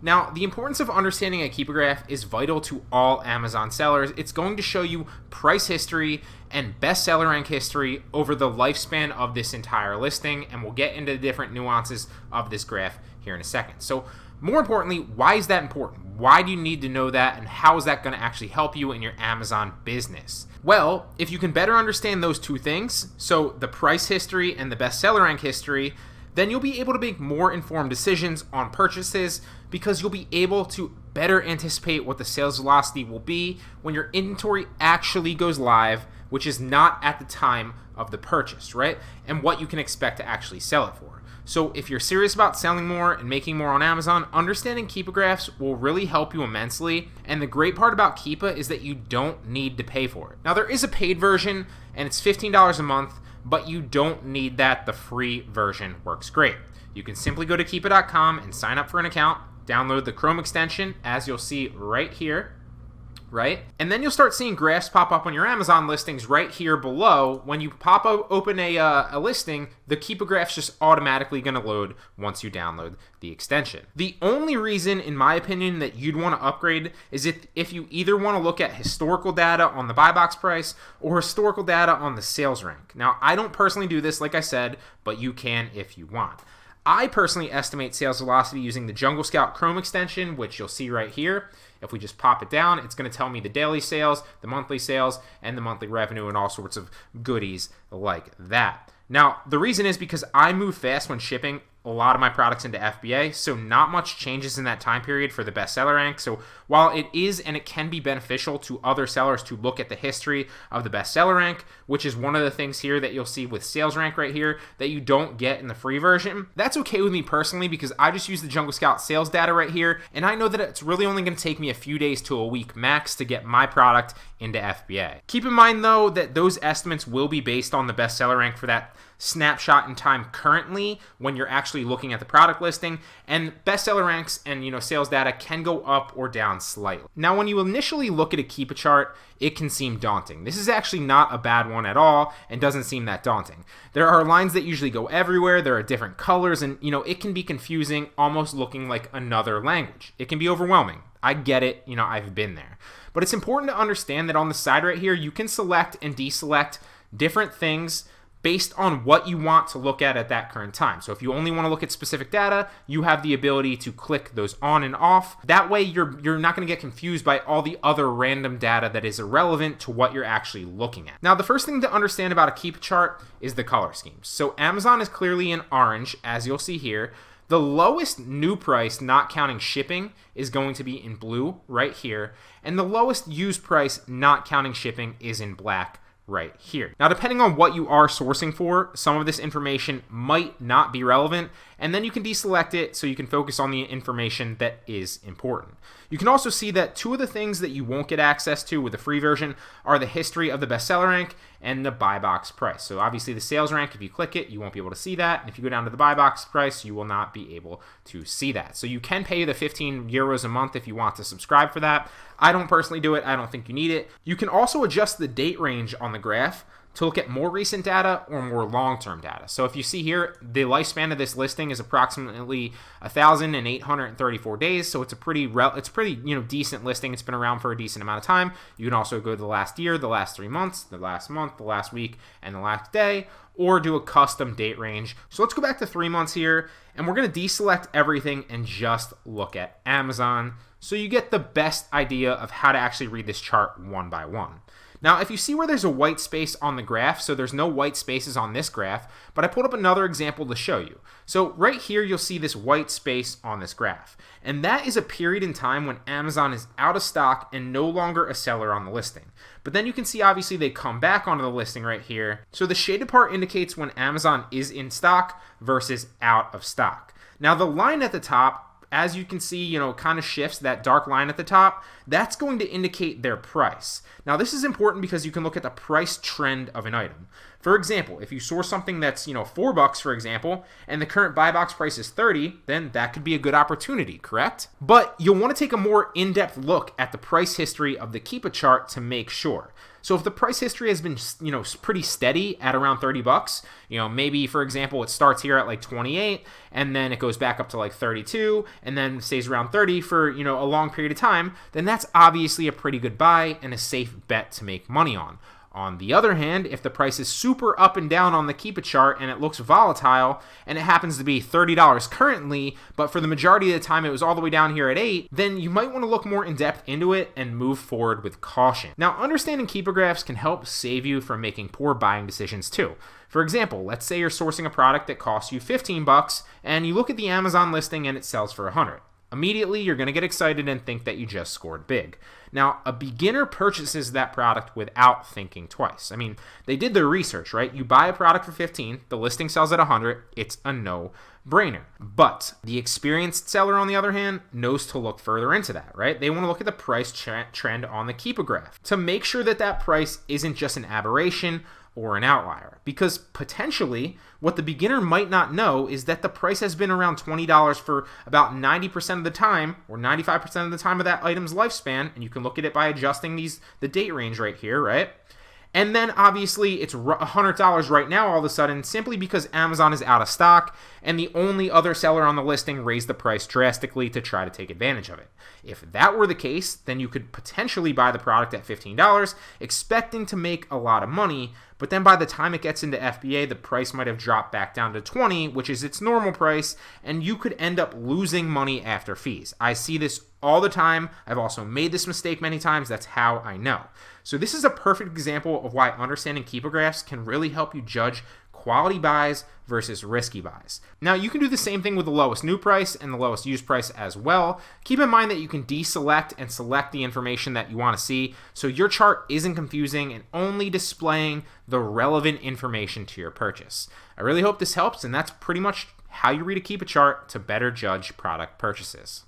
Now, the importance of understanding a Keepa graph is vital to all Amazon sellers. It's going to show you price history and bestseller rank history over the lifespan of this entire listing, and we'll get into the different nuances of this graph here in a second. So more importantly, why is that important? Why do you need to know that, and how is that going to actually help you in your Amazon business? Well, if you can better understand those two things, so the price history and the bestseller rank history, then you'll be able to make more informed decisions on purchases because you'll be able to better anticipate what the sales velocity will be when your inventory actually goes live, which is not at the time of the purchase, right? And what you can expect to actually sell it for. So if you're serious about selling more and making more on Amazon, understanding Keepa graphs will really help you immensely. And the great part about Keepa is that you don't need to pay for it. Now, there is a paid version and it's $15 a month, but you don't need that. The free version works great. You can simply go to Keepa.com and sign up for an account, download the Chrome extension, as you'll see right here, right? And then you'll start seeing graphs pop up on your Amazon listings right here below. When you open a listing, the Keepa graph's just automatically going to load once you download the extension. The only reason, in my opinion, that you'd want to upgrade is if you either want to look at historical data on the buy box price or historical data on the sales rank. Now, I don't personally do this, like I said, but you can if you want. I personally estimate sales velocity using the Jungle Scout Chrome extension, which you'll see right here. If we just pop it down, it's going to tell me the daily sales, the monthly sales, and the monthly revenue, and all sorts of goodies like that. Now, the reason is because I move fast when shipping a lot of my products into FBA, so not much changes in that time period for the bestseller rank. So while it is and it can be beneficial to other sellers to look at the history of the bestseller rank, which is one of the things here that you'll see with sales rank right here that you don't get in the free version, that's okay with me personally because I just use the Jungle Scout sales data right here, and I know that it's really only going to take me a few days to a week max to get my product into FBA. Keep in mind though that those estimates will be based on the bestseller rank for that snapshot in time currently when you're actually looking at the product listing, and bestseller ranks and sales data can go up or down slightly. Now, when you initially look at a Keepa chart, it can seem daunting. This is actually not a bad one at all and doesn't seem that daunting. There are lines that usually go everywhere, there are different colors, and it can be confusing, almost looking like another language. It can be overwhelming. I get it, I've been there. But it's important to understand that on the side right here, you can select and deselect different things based on what you want to look at that current time. So if you only want to look at specific data, you have the ability to click those on and off. That way you're not going to get confused by all the other random data that is irrelevant to what you're actually looking at. Now, the first thing to understand about a Keepa chart is the color schemes. So Amazon is clearly in orange, as you'll see here. The lowest new price, not counting shipping, is going to be in blue right here. And the lowest used price, not counting shipping, is in black right here. Now, depending on what you are sourcing for, some of this information might not be relevant, and then you can deselect it so you can focus on the information that is important. You can also see that two of the things that you won't get access to with the free version are the history of the bestseller rank and the buy box price. So obviously the sales rank, if you click it, you won't be able to see that. And if you go down to the buy box price, you will not be able to see that. So you can pay the 15 euros a month if you want to subscribe for that. I don't personally do it. I don't think you need it. You can also adjust the date range on the graph to look at more recent data or more long-term data. So if you see here, the lifespan of this listing is approximately 1,834 days. So it's a pretty decent listing. It's been around for a decent amount of time. You can also go to the last year, the last 3 months, the last month, the last week, and the last day, or do a custom date range. So let's go back to 3 months here, and we're going to deselect everything and just look at Amazon so you get the best idea of how to actually read this chart one by one. Now, if you see where there's a white space on the graph, so there's no white spaces on this graph, but I pulled up another example to show you. So right here, you'll see this white space on this graph. And that is a period in time when Amazon is out of stock and no longer a seller on the listing. But then you can see, obviously, they come back onto the listing right here. So the shaded part indicates when Amazon is in stock versus out of stock. Now, the line at the top, as you can see, kind of shifts. That dark line at the top, that's going to indicate their price. Now, this is important because you can look at the price trend of an item. For example, if you source something that's, $4, for example, and the current buy box price is 30, then that could be a good opportunity, correct? But you'll want to take a more in-depth look at the price history of the Keepa chart to make sure. So if the price history has been, pretty steady at around $30, maybe, for example, it starts here at like 28, and then it goes back up to like 32, and then stays around 30 for, a long period of time, then that's obviously a pretty good buy and a safe bet to make money on. On the other hand, if the price is super up and down on the Keepa chart and it looks volatile and it happens to be $30 currently, but for the majority of the time it was all the way down here at 8, then you might want to look more in depth into it and move forward with caution. Now, understanding Keepa graphs can help save you from making poor buying decisions too. For example, let's say you're sourcing a product that costs you $15 and you look at the Amazon listing and it sells for $100. Immediately, you're going to get excited and think that you just scored big. Now, a beginner purchases that product without thinking twice. I mean, they did their research, right? You buy a product for $15, the listing sells at $100, it's a no-brainer. But the experienced seller, on the other hand, knows to look further into that, right? They want to look at the price trend on the Keepa graph to make sure that that price isn't just an aberration or an outlier, because potentially what the beginner might not know is that the price has been around $20 for about 90% of the time, or 95% of the time of that item's lifespan, and you can look at it by adjusting the date range right here, right? And then obviously it's $100 right now all of a sudden simply because Amazon is out of stock and the only other seller on the listing raised the price drastically to try to take advantage of it. If that were the case, then you could potentially buy the product at $15, expecting to make a lot of money, but then by the time it gets into FBA, the price might have dropped back down to $20, which is its normal price, and you could end up losing money after fees. I see this all the time. I've also made this mistake many times. That's how I know. So this is a perfect example of why understanding Keepa graphs can really help you judge quality buys versus risky buys. Now, you can do the same thing with the lowest new price and the lowest used price as well. Keep in mind that you can deselect and select the information that you want to see, so your chart isn't confusing and only displaying the relevant information to your purchase. I really hope this helps, and that's pretty much how you read a Keepa chart to better judge product purchases.